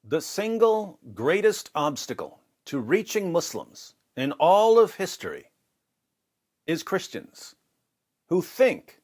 The single greatest obstacle to reaching Muslims in all of history is Christians who think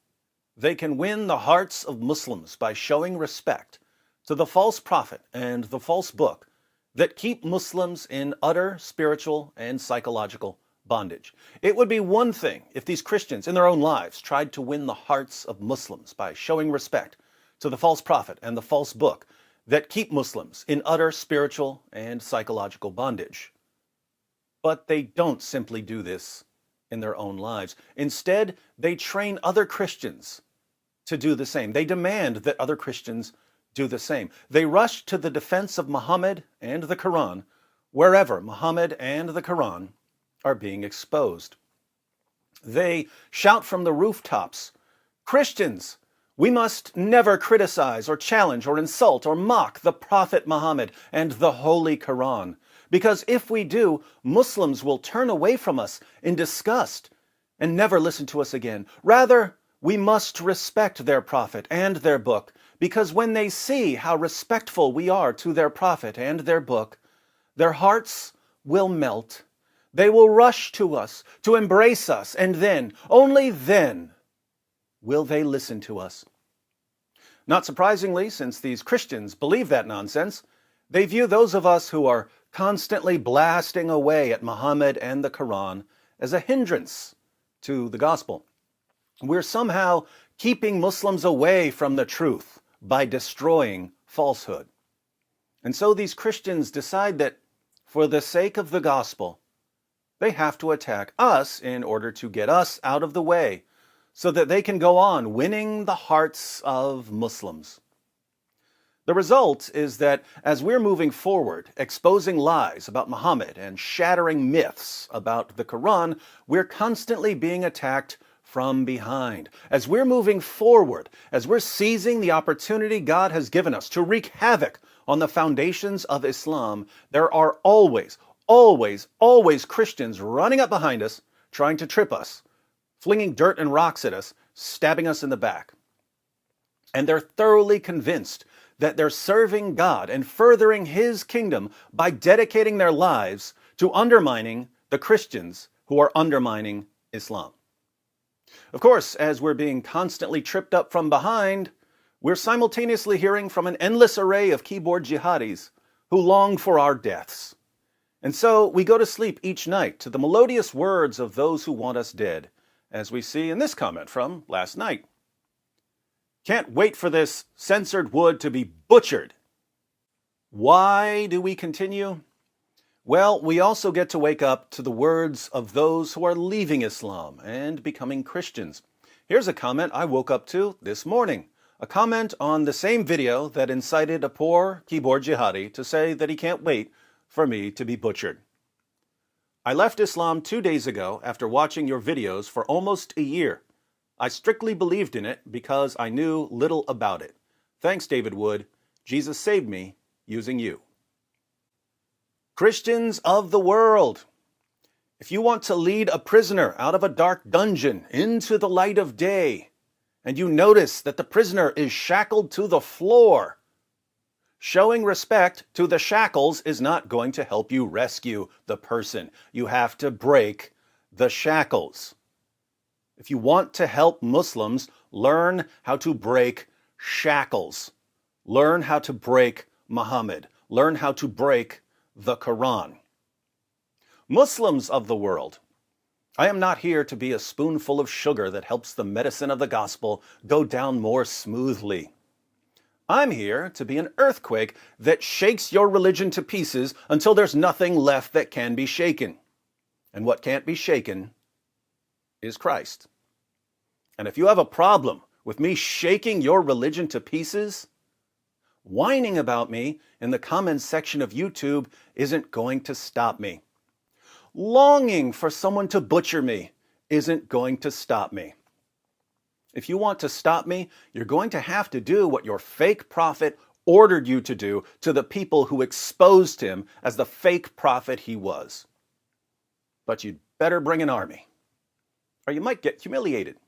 they can win the hearts of Muslims by showing respect to the false prophet and the false book that keep Muslims in utter spiritual and psychological bondage. It would be one thing if these Christians in their own lives tried to win the hearts of Muslims by showing respect to the false prophet and the false book that keep Muslims in utter spiritual and psychological bondage. But they don't simply do this in their own lives. Instead, they train other Christians to do the same. They demand that other Christians do the same. They rush to the defense of Muhammad and the Quran wherever Muhammad and the Quran are being exposed. They shout from the rooftops, "Christians, we must never criticize or challenge or insult or mock the Prophet Muhammad and the Holy Quran, because if we do, Muslims will turn away from us in disgust and never listen to us again. Rather, we must respect their prophet and their book, because when they see how respectful we are to their prophet and their book, their hearts will melt. They will rush to us to embrace us, and then, only then, will they listen to us." Not surprisingly, since these Christians believe that nonsense, they view those of us who are constantly blasting away at Muhammad and the Quran as a hindrance to the gospel. We're somehow keeping Muslims away from the truth by destroying falsehood. And so these Christians decide that for the sake of the gospel, they have to attack us in order to get us out of the way so that they can go on winning the hearts of Muslims. The result is that as we're moving forward, exposing lies about Muhammad and shattering myths about the Quran, we're constantly being attacked from behind. As we're moving forward, as we're seizing the opportunity God has given us to wreak havoc on the foundations of Islam, there are always Christians running up behind us, trying to trip us, flinging dirt and rocks at us, stabbing us in the back. And they're thoroughly convinced that they're serving God and furthering His kingdom by dedicating their lives to undermining the Christians who are undermining Islam. Of course, as we're being constantly tripped up from behind, we're simultaneously hearing from an endless array of keyboard jihadis who long for our deaths. And so we go to sleep each night to the melodious words of those who want us dead, as we see in this comment from last night. "Can't wait for this censored wood to be butchered." Why do we continue? Well, we also get to wake up to the words of those who are leaving Islam and becoming Christians. Here's a comment I woke up to this morning. A comment on the same video that incited a poor keyboard jihadi to say that he can't wait for me to be butchered. "I left Islam 2 days ago after watching your videos for almost a year. I strictly believed in it because I knew little about it. Thanks, David Wood. Jesus saved me using you." Christians of the world, if you want to lead a prisoner out of a dark dungeon into the light of day, and you notice that the prisoner is shackled to the floor, showing respect to the shackles is not going to help you rescue the person. You have to break the shackles. If you want to help Muslims, learn how to break shackles. Learn how to break Muhammad. Learn how to break the Quran. Muslims of the world, I am not here to be a spoonful of sugar that helps the medicine of the gospel go down more smoothly. I'm here to be an earthquake that shakes your religion to pieces until there's nothing left that can be shaken. And what can't be shaken is Christ. And if you have a problem with me shaking your religion to pieces, whining about me in the comments section of YouTube isn't going to stop me. Longing for someone to butcher me isn't going to stop me. If you want to stop me, you're going to have to do what your fake prophet ordered you to do to the people who exposed him as the fake prophet he was. But you'd better bring an army, or you might get humiliated.